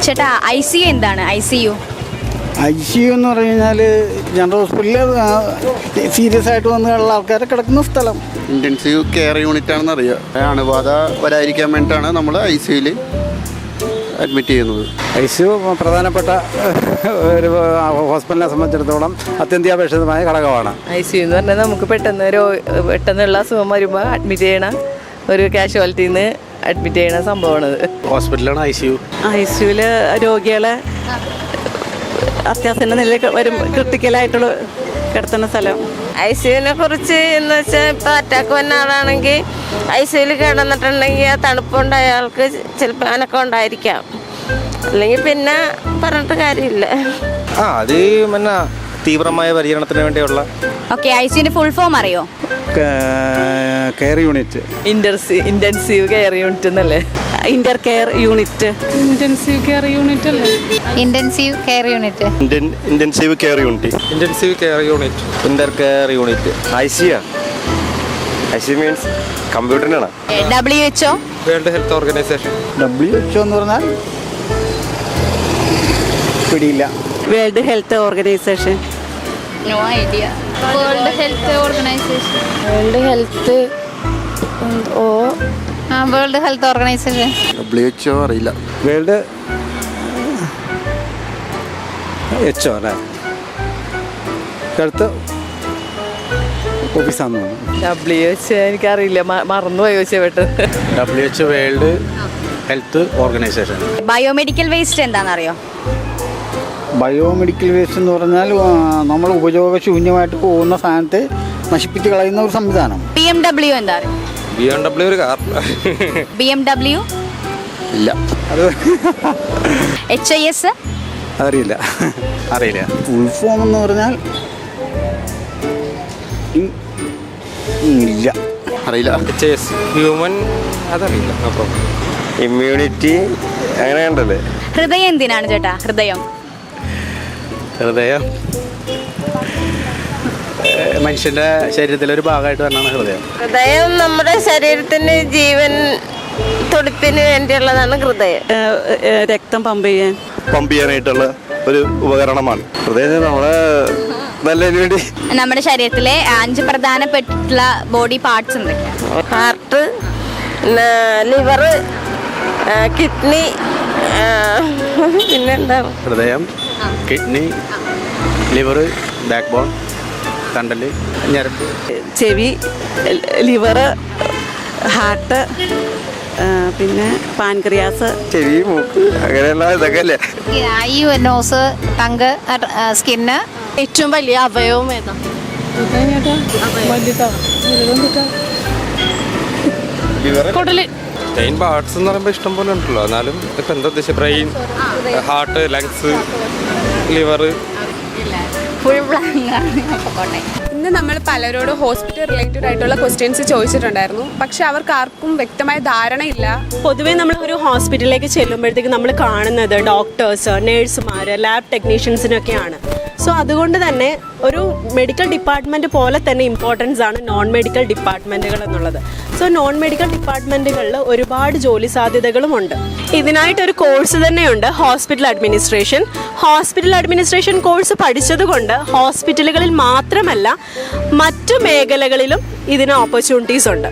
ചേട്ടാ ICU എന്താണ്? ICU എന്ന് പറഞ്ഞു കഴിഞ്ഞാൽ ജനറൽ ഹോസ്പിറ്റലിൽ സീരിയസ് ആയിട്ട് വന്നുള്ള ആൾക്കാരെ കിടക്കുന്ന സ്ഥലം. ഇൻറ്റൻസീവ് കെയർ യൂണിറ്റ് ആണെന്ന് അറിയാം. അണുബാധ വരാതിരിക്കാൻ വേണ്ടിയിട്ടാണ് നമ്മൾ ICUയിൽ അഡ്മിറ്റ് ചെയ്യുന്നത്. ICU പ്രധാനപ്പെട്ട ഒരു ഹോസ്പിറ്റലിനെ സംബന്ധിച്ചിടത്തോളം അത്യന്താപേക്ഷിതമായ ഘടകമാണ്. ICU എന്ന് പറഞ്ഞാൽ നമുക്ക് പെട്ടെന്നുള്ള അസുഖം വരുമ്പോൾ അഡ്മിറ്റ് ചെയ്യണ ഒരു കാഷ്വാലിറ്റിയിൽ നിന്ന് അഡ്മിറ്റ് ചെയ്യണ സംഭവമാണത്. ഹോസ്പിറ്റലാണ് ICUവിൽ രോഗികളെ അത്യാസന്ന നിലയിൽ വരും ക്രിട്ടിക്കലായിട്ടുള്ള കിടത്തുന്ന സ്ഥലം. ICUവിനെ കുറിച്ച് എന്ന് വെച്ചാൽ ഇപ്പോൾ അറ്റാക്ക് വന്ന ആളാണെങ്കിൽ ICUവിൽ കിടന്നിട്ടുണ്ടെങ്കിൽ ആ തണുപ്പുകൊണ്ട് അയാൾക്ക് ചിലപ്പോൾ അനക്കം ഉണ്ടായിരിക്കാം, അല്ലെങ്കിൽ പിന്നെ പറഞ്ഞിട്ട് കാര്യമില്ല. അത് പിന്നെ തീവ്രമായ പരിചരണത്തിന് വേണ്ടിയുള്ള. ഓക്കെ, ICUവിന്റെ ഫുൾ ഫോം അറിയോ? Care unit. Intensive care unit എന്നല്ലേ? Inter care unit. Intensive care unit അല്ലേ? Intensive care unit. Intensive care unit. Intensive care unit. Inter care unit. ICU means കമ്പ്യൂട്ടറിനാണ്. WHO world health organisation. WHO എന്ന് പറഞ്ഞാൽ പിടിയില്ല. World health organisation. No idea. World health organisation. World health world health organisation. WHO അറിയില്ല. World WHO അല്ലേ? അടുത്ത് ഓഫീസാന്ന് തോന്നുന്നു. WHO എനിക്കറിയില്ല, മറന്നുപോയി പെട്ടെന്ന്. WHO world health organisation. Biomedical waste എന്താണെന്നറിയോ? ബയോമെഡിക്കൽ വേസ്റ്റ് എന്ന് പറഞ്ഞാൽ നമ്മൾ ഉപയോഗശൂന്യമായിട്ട് പോകുന്ന സാധനത്തെ നശിപ്പിച്ച് കളയുന്ന ഒരു സംവിധാനം. BMW എന്താ? BMW ഒരു കാർ. BMW ഇല്ല. അത് HIS അറിയില്ല. ഫുൾ ഫോം എന്ന് പറഞ്ഞാൽ ഇല്ല, അറിയില്ല. HIS ഹ്യൂമൻ അതറിയില്ല. ഇമ്മ്യൂണിറ്റി അങ്ങനെ ഉണ്ടല്ലേ? ഹൃദയം എന്തിനാണ് ചേട്ടാ? ഹൃദയം മനുഷ്യന്റെ ശരീരത്തിലെ ഒരു ഭാഗമായിട്ട് തന്നെയാണ് ഹൃദയം. ഹൃദയം നമ്മുടെ ശരീരത്തിന് ജീവൻ തുടിപ്പിന് വേണ്ടിയുള്ളതാണ് ഹൃദയം. രക്തം പമ്പ് ചെയ്യാനായിട്ടുള്ള ഒരു ഉപകരണമാണ് ഹൃദയം. നമ്മളെ നല്ലതിന് വേണ്ടി നമ്മുടെ ശരീരത്തിലെ 5 പ്രധാനപ്പെട്ടുള്ള ബോഡി പാർട്സ് എന്തൊക്കെയാണ്? ഹാർട്ട്, ലിവർ, കിഡ്നി, പിന്നെന്താ? ഹൃദയം, കിഡ്നി, ലിവർ, ബാക്ക് ബോൺ, കണ്ടല്, ഞരമ്പ്, ചെവി, ലിവർ, ഹാർട്ട്, പിന്നെ പാൻക്രിയാസ്, ചെവി, മൂക്ക്, അങ്ങനെയുള്ള ഇതൊക്കെ അല്ലേ? Nose, tongue, skin. ഏറ്റവും വലിയ അവയവം ഏതാ? മെയിൻ പാർട്സ് എന്ന് പറയുമ്പോൾ ഇഷ്ടം പോലെ ഉണ്ടല്ലോ. എന്നാലും ഇപ്പം എന്താ ഉദ്ദേശിച്ചത്? Brain, heart, lungs, liver. ഇന്ന് നമ്മൾ പലരോട് ഹോസ്പിറ്റൽ റിലേറ്റഡ് ആയിട്ടുള്ള ക്വസ്റ്റ്യൻസ് ചോദിച്ചിട്ടുണ്ടായിരുന്നു. പക്ഷെ അവർക്ക് ആർക്കും വ്യക്തമായ ധാരണയില്ല. പൊതുവേ നമ്മൾ ഒരു ഹോസ്പിറ്റലിലേക്ക് ചെല്ലുമ്പോഴത്തേക്ക് നമ്മൾ കാണുന്നത് ഡോക്ടേഴ്സ്, നേഴ്സുമാർ, ലാബ് ടെക്നീഷ്യൻസിനൊക്കെയാണ്. സോ അതുകൊണ്ട് തന്നെ ഒരു മെഡിക്കൽ ഡിപ്പാർട്ട്മെൻറ്റ് പോലെ തന്നെ ഇമ്പോർട്ടൻസ് ആണ് നോൺ മെഡിക്കൽ ഡിപ്പാർട്ട്മെൻറ്റുകൾ എന്നുള്ളത്. സോ നോൺ മെഡിക്കൽ ഡിപ്പാർട്ട്മെൻറ്റുകളിൽ ഒരുപാട് ജോലി സാധ്യതകളുമുണ്ട്. ഇതിനായിട്ടൊരു കോഴ്സ് തന്നെയുണ്ട്, hospital administration. Hospital administration course പഠിച്ചതുകൊണ്ട് ഹോസ്പിറ്റലുകളിൽ മാത്രമല്ല മറ്റു മേഖലകളിലും ഇതിന് ഓപ്പർച്യൂണിറ്റീസ് ഉണ്ട്.